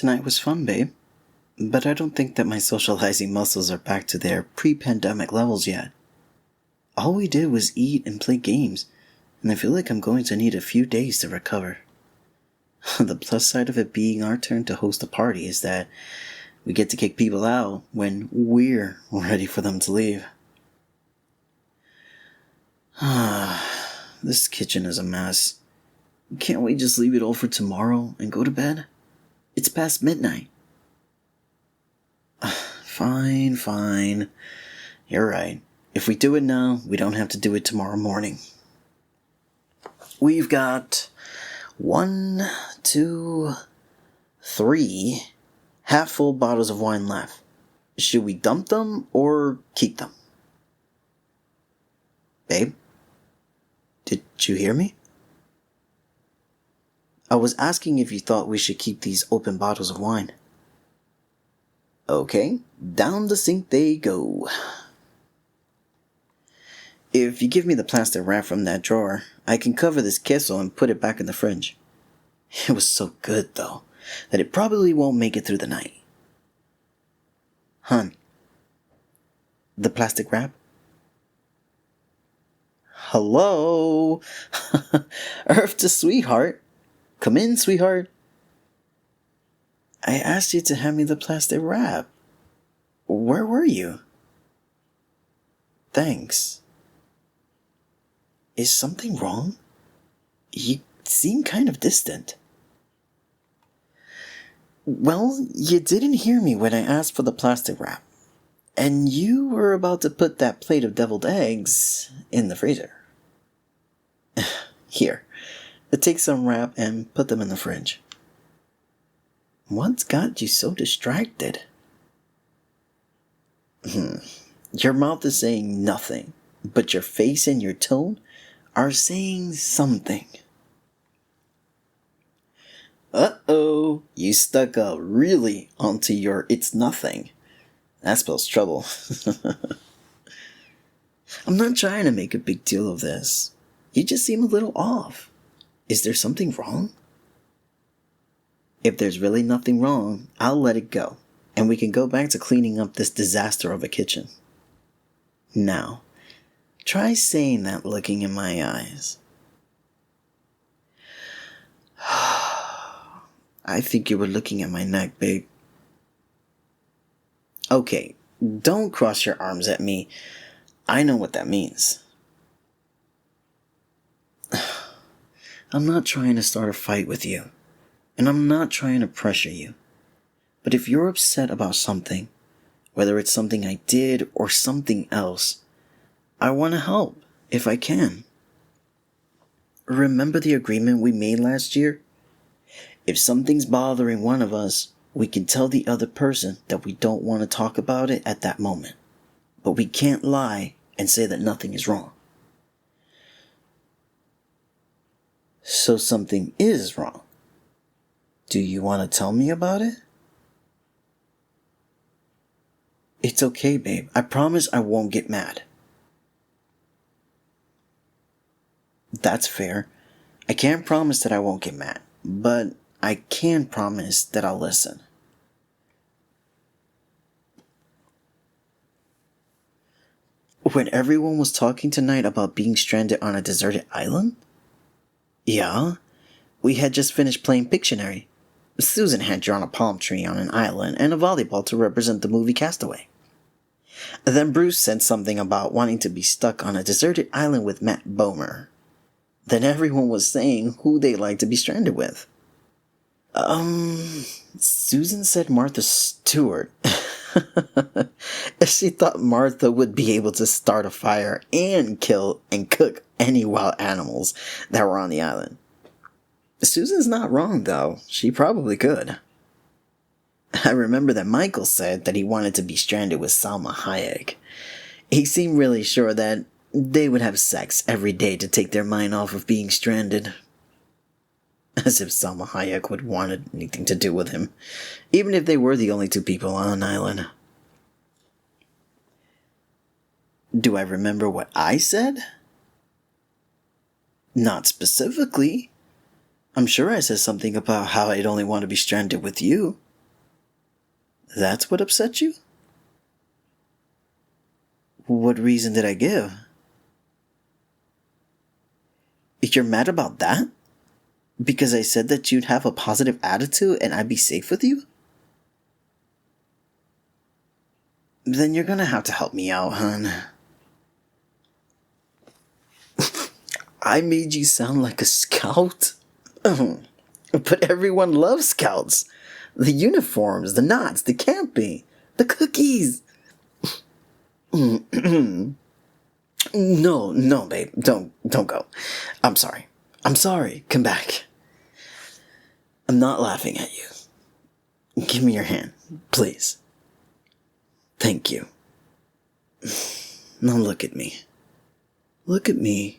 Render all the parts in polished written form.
Tonight was fun, babe. But I don't think that my socializing muscles are back to their pre-pandemic levels yet. All we did was eat and play games, and I feel like I'm going to need a few days to recover. The plus side of it being our turn to host a party is that we get to kick people out when we're ready for them to leave. This kitchen is a mess. Can't we just leave it all for tomorrow and go to bed? It's past midnight. Fine. You're right. If we do it now, we don't have to do it tomorrow morning. We've got 1, 2, 3 half-full bottles of wine left. Should we dump them or keep them? Babe? Did you hear me? I was asking if you thought we should keep these open bottles of wine. Okay, down the sink they go. If you give me the plastic wrap from that drawer, I can cover this queso and put it back in the fridge. It was so good, though, that it probably won't make it through the night. Hun, the plastic wrap? Hello? Earth to sweetheart. Come in, sweetheart. I asked you to hand me the plastic wrap. Where were you? Thanks. Is something wrong? You seem kind of distant. Well, you didn't hear me when I asked for the plastic wrap. And you were about to put that plate of deviled eggs in the freezer. Here, take some wrap and put them in the fridge. What's got you so distracted? Your mouth is saying nothing, but your face and your tone are saying something. Uh-oh, you stuck up really onto your it's nothing. That spells trouble. I'm not trying to make a big deal of this. You just seem a little off. Is there something wrong? If there's really nothing wrong, I'll let it go, and we can go back to cleaning up this disaster of a kitchen. Now, try saying that looking in my eyes. I think you were looking at my neck, babe. Okay, don't cross your arms at me. I know what that means. I'm not trying to start a fight with you. And I'm not trying to pressure you. But if you're upset about something, whether it's something I did or something else, I want to help if I can. Remember the agreement we made last year? If something's bothering one of us, we can tell the other person that we don't want to talk about it at that moment. But we can't lie and say that nothing is wrong. So something is wrong. Do you want to tell me about it? It's okay, babe. I promise I won't get mad. That's fair. I can't promise that I won't get mad, but I can promise that I'll listen. When everyone was talking tonight about being stranded on a deserted island? Yeah, we had just finished playing Pictionary. Susan had drawn a palm tree on an island and a volleyball to represent the movie Castaway. Then Bruce said something about wanting to be stuck on a deserted island with Matt Bomer. Then everyone was saying who they'd like to be stranded with. Susan said Martha Stewart. She thought Martha would be able to start a fire and kill and cook any wild animals that were on the island. Susan's not wrong, though. She probably could. I remember that Michael said that he wanted to be stranded with Salma Hayek. He seemed really sure that they would have sex every day to take their mind off of being stranded. As if Salma Hayek would want anything to do with him, even if they were the only two people on an island. Do I remember what I said? Not specifically. I'm sure I said something about how I'd only want to be stranded with you. That's what upset you? What reason did I give? You're mad about that? Because I said that you'd have a positive attitude and I'd be safe with you? Then you're gonna have to help me out, hon. I made you sound like a scout? But everyone loves scouts. The uniforms, the knots, the camping, the cookies. No, babe. Don't go. I'm sorry. Come back. I'm not laughing at you. Give me your hand, please. Thank you. Now look at me. Look at me.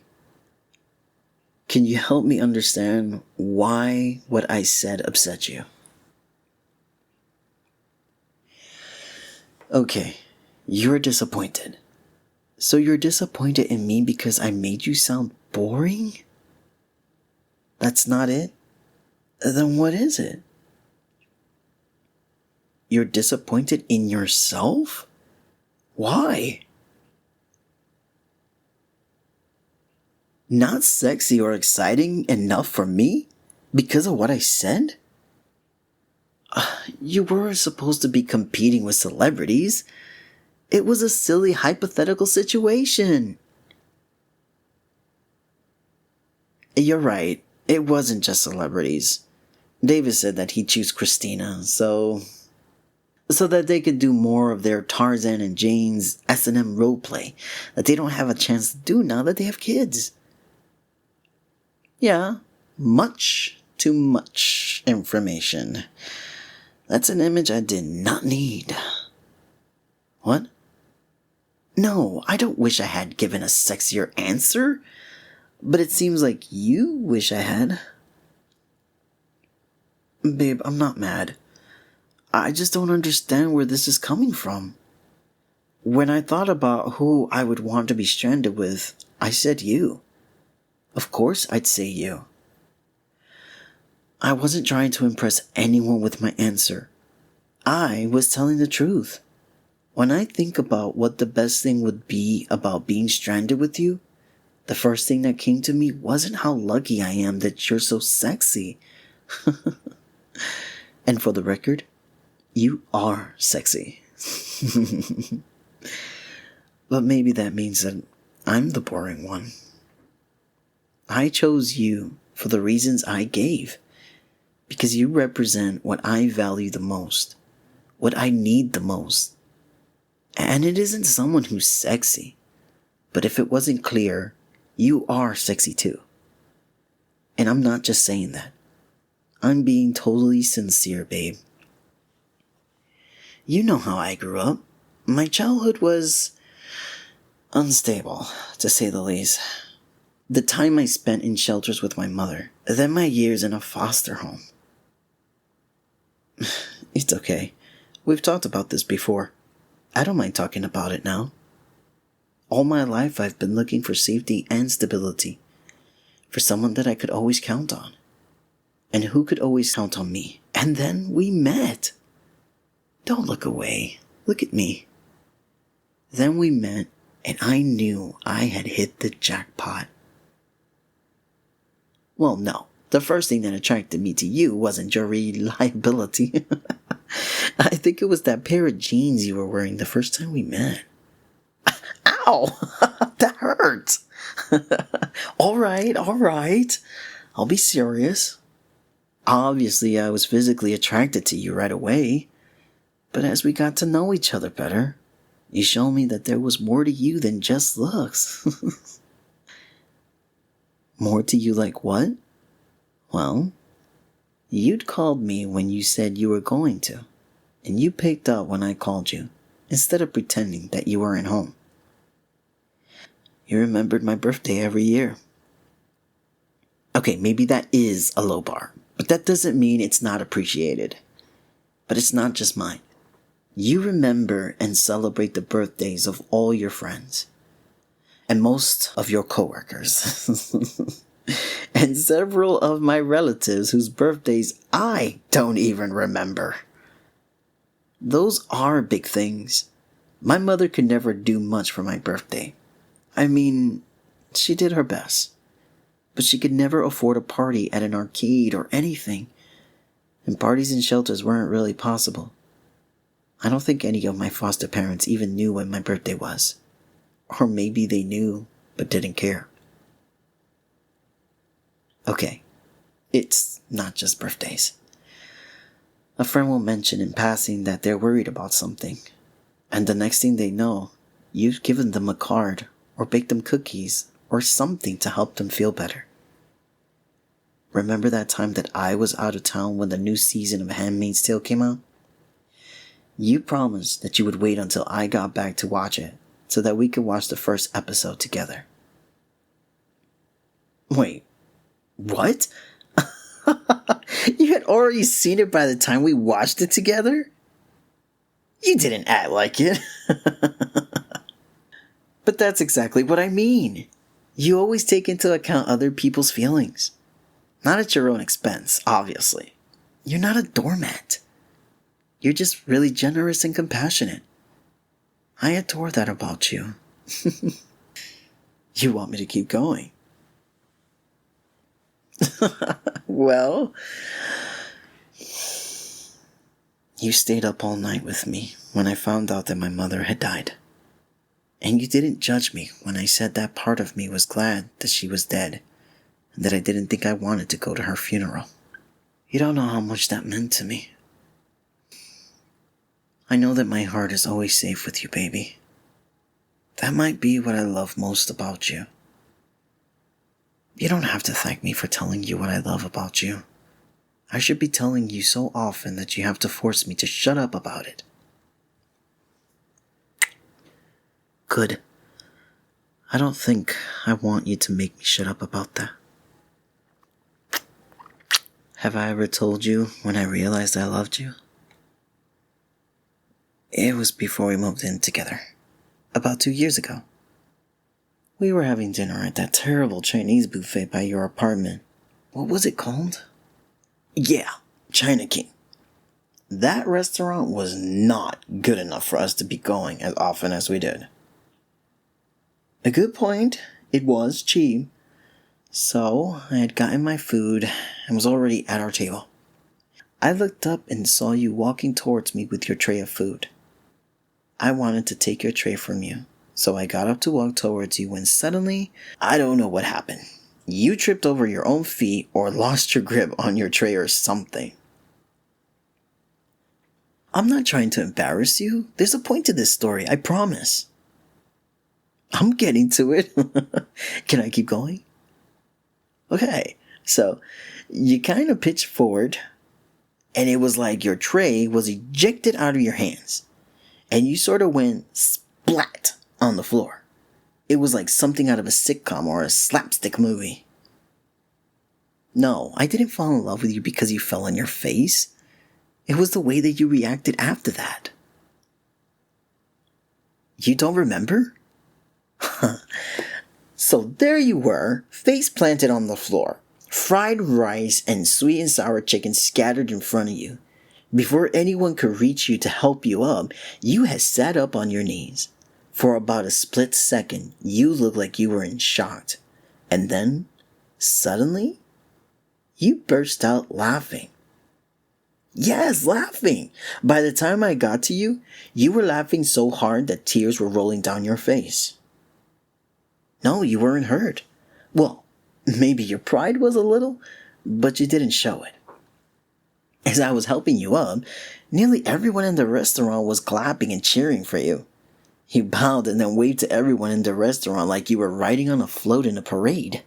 Can you help me understand why what I said upset you? Okay, you're disappointed. So you're disappointed in me because I made you sound boring? That's not it? Then what is it? You're disappointed in yourself? Why? Not sexy or exciting enough for me? Because of what I said? You weren't supposed to be competing with celebrities. It was a silly hypothetical situation. You're right. It wasn't just celebrities. David said that he'd choose Christina, so that they could do more of their Tarzan and Jane's S&M roleplay that they don't have a chance to do now that they have kids. Yeah, much too much information. That's an image I did not need. What? No, I don't wish I had given a sexier answer, but it seems like you wish I had. Babe, I'm not mad. I just don't understand where this is coming from. When I thought about who I would want to be stranded with, I said you. Of course I'd say you. I wasn't trying to impress anyone with my answer. I was telling the truth. When I think about what the best thing would be about being stranded with you, the first thing that came to me wasn't how lucky I am that you're so sexy. And for the record, you are sexy. But maybe that means that I'm the boring one. I chose you for the reasons I gave, because you represent what I value the most, what I need the most. And it isn't someone who's sexy, but if it wasn't clear, you are sexy too. And I'm not just saying that. I'm being totally sincere, babe. You know how I grew up. My childhood was unstable, to say the least. The time I spent in shelters with my mother, then my years in a foster home. It's okay. We've talked about this before. I don't mind talking about it now. All my life I've been looking for safety and stability. For someone that I could always count on. And who could always count on me. And then we met. Don't look away. Look at me. Then we met, and I knew I had hit the jackpot. Well, no. The first thing that attracted me to you wasn't your reliability. I think it was that pair of jeans you were wearing the first time we met. Ow! That hurt! All right. I'll be serious. Obviously, I was physically attracted to you right away. But as we got to know each other better, you showed me that there was more to you than just looks. More to you like what? Well, you'd called me when you said you were going to, and you picked up when I called you, instead of pretending that you weren't home. You remembered my birthday every year. Okay, maybe that is a low bar, but that doesn't mean it's not appreciated. But it's not just mine. You remember and celebrate the birthdays of all your friends, and most of your coworkers. And several of my relatives whose birthdays I don't even remember. Those are big things. My mother could never do much for my birthday. I mean, she did her best. But she could never afford a party at an arcade or anything. And parties in shelters weren't really possible. I don't think any of my foster parents even knew when my birthday was. Or maybe they knew, but didn't care. Okay, it's not just birthdays. A friend will mention in passing that they're worried about something. And the next thing they know, you've given them a card or baked them cookies or something to help them feel better. Remember that time that I was out of town when the new season of Handmaid's Tale came out? You promised that you would wait until I got back to watch it so that we could watch the first episode together. Wait, what? You had already seen it by the time we watched it together? You didn't act like it. But that's exactly what I mean. You always take into account other people's feelings. Not at your own expense, obviously. You're not a doormat. You're just really generous and compassionate. I adore that about you. You want me to keep going? Well, you stayed up all night with me when I found out that my mother had died. And you didn't judge me when I said that part of me was glad that she was dead and that I didn't think I wanted to go to her funeral. You don't know how much that meant to me. I know that my heart is always safe with you, baby. That might be what I love most about you. You don't have to thank me for telling you what I love about you. I should be telling you so often that you have to force me to shut up about it. Good. I don't think I want you to make me shut up about that. Have I ever told you when I realized I loved you? It was before we moved in together. About 2 years ago. We were having dinner at that terrible Chinese buffet by your apartment. What was it called? Yeah, China King. That restaurant was not good enough for us to be going as often as we did. A good point, it was cheap. So, I had gotten my food and was already at our table. I looked up and saw you walking towards me with your tray of food. I wanted to take your tray from you, so I got up to walk towards you when suddenly, I don't know what happened. You tripped over your own feet or lost your grip on your tray or something. I'm not trying to embarrass you. There's a point to this story, I promise. I'm getting to it. Can I keep going? Okay, so you kind of pitched forward, and it was like your tray was ejected out of your hands, and you sort of went splat on the floor. It was like something out of a sitcom or a slapstick movie. No, I didn't fall in love with you because you fell on your face. It was the way that you reacted after that. You don't remember? So there you were, face planted on the floor, fried rice and sweet and sour chicken scattered in front of you. Before anyone could reach you to help you up, you had sat up on your knees. For about a split second, you looked like you were in shock. And then, suddenly, you burst out laughing. Yes, laughing! By the time I got to you, you were laughing so hard that tears were rolling down your face. No, you weren't hurt. Well, maybe your pride was a little, but you didn't show it. As I was helping you up, nearly everyone in the restaurant was clapping and cheering for you. You bowed and then waved to everyone in the restaurant like you were riding on a float in a parade.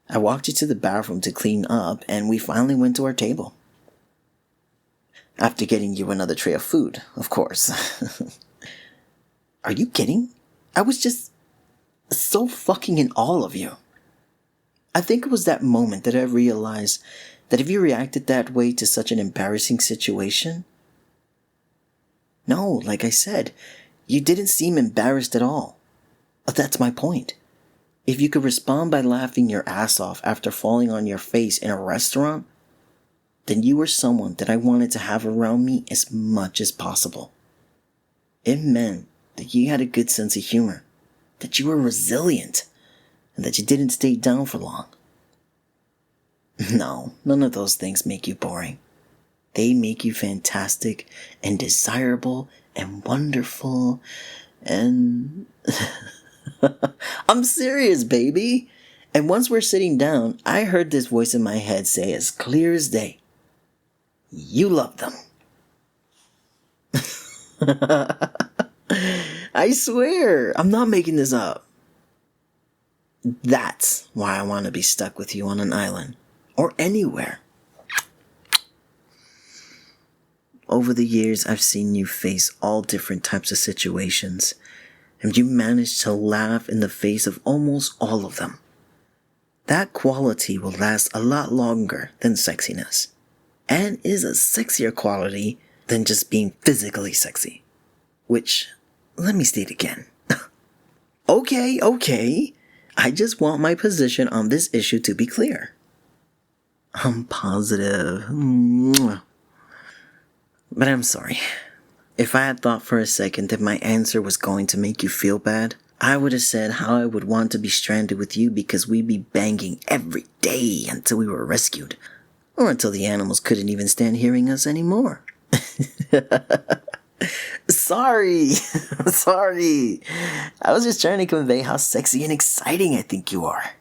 I walked you to the bathroom to clean up, and we finally went to our table. After getting you another tray of food, of course. Are you kidding? I was just so fucking in awe of you. I think it was that moment that I realized that if you reacted that way to such an embarrassing situation... No, like I said, you didn't seem embarrassed at all. That's my point. If you could respond by laughing your ass off after falling on your face in a restaurant, then you were someone that I wanted to have around me as much as possible. It meant that you had a good sense of humor, that you were resilient, and that you didn't stay down for long. No, none of those things make you boring. They make you fantastic and desirable and wonderful and... I'm serious, baby. And once we're sitting down, I heard this voice in my head say as clear as day, you love them. I swear, I'm not making this up. That's why I want to be stuck with you on an island, or anywhere. Over the years, I've seen you face all different types of situations, and you managed to laugh in the face of almost all of them. That quality will last a lot longer than sexiness, and is a sexier quality than just being physically sexy. Which, let me state again. Okay. I just want my position on this issue to be clear. I'm positive. But I'm sorry. If I had thought for a second that my answer was going to make you feel bad, I would have said how I would want to be stranded with you because we'd be banging every day until we were rescued. Or until the animals couldn't even stand hearing us anymore. Sorry. I was just trying to convey how sexy and exciting I think you are.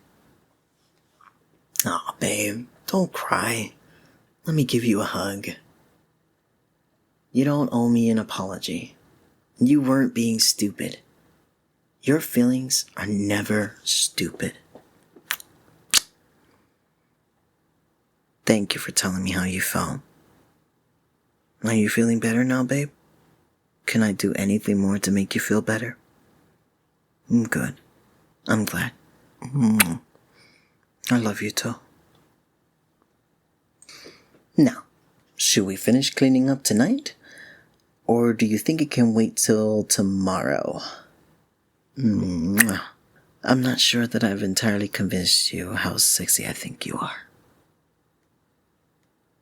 Aw, babe, don't cry. Let me give you a hug. You don't owe me an apology. You weren't being stupid. Your feelings are never stupid. Thank you for telling me how you felt. Are you feeling better now, babe? Can I do anything more to make you feel better? Good. I'm glad. I love you too. Now, should we finish cleaning up tonight? Or do you think it can wait till tomorrow? I'm not sure that I've entirely convinced you how sexy I think you are.